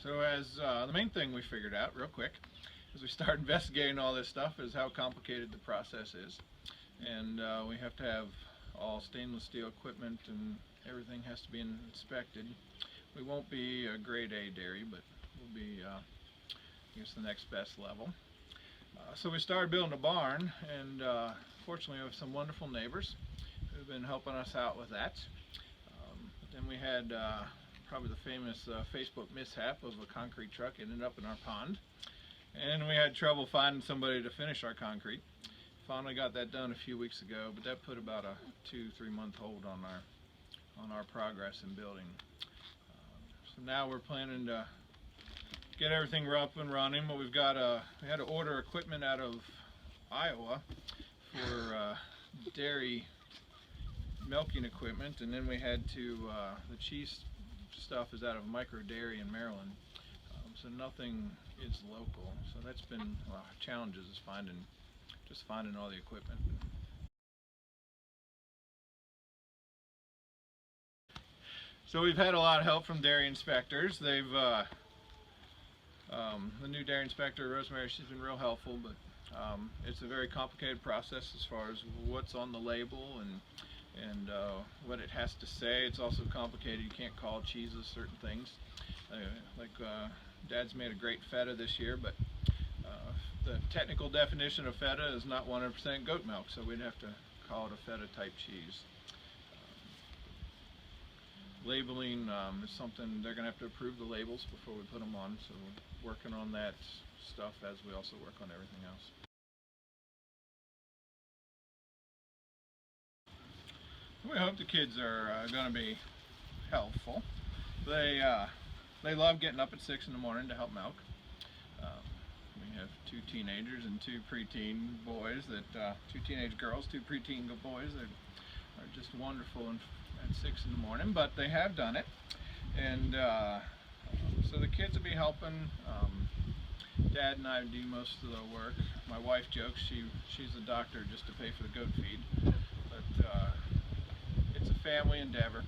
So as the main thing we figured out real quick as we start investigating all this stuff is how complicated the process is. And we have to have all stainless steel equipment and everything has to be inspected. We won't be a grade A dairy, but we'll be I guess the next best level. So we started building a barn, and fortunately we have some wonderful neighbors who've been helping us out with that. But then we had probably the famous Facebook mishap of a concrete truck ended up in our pond, and we had trouble finding somebody to finish our concrete. Finally got that done a few weeks ago, but that put about a 2-3 month hold on our progress in building. So now we're planning to get everything up and running, but we had to order equipment out of Iowa for dairy milking equipment, and then we had to the cheese stuff is out of Micro Dairy in Maryland, so nothing is local. So that's been challenges is just finding all the equipment. So we've had a lot of help from dairy inspectors. They've the new dairy inspector, Rosemary, she's been real helpful, but it's a very complicated process as far as what's on the label and what it has to say. It's also complicated. You can't call cheeses certain things. Dad's made a great feta this year, but the technical definition of feta is not 100% goat milk, so we'd have to call it a feta type cheese. Labeling is something they're going to have to approve the labels before we put them on, so we're working on that stuff as we also work on everything else. We hope the kids are going to be helpful. They love getting up at 6 in the morning to help milk. We have 2 teenagers and 2 preteen boys, 2 teenage girls, 2 preteen boys that are just wonderful at 6 in the morning, but they have done it, and so the kids will be helping. Dad and I do most of the work. My wife jokes she's a doctor just to pay for the goat feed, but it's a family endeavor.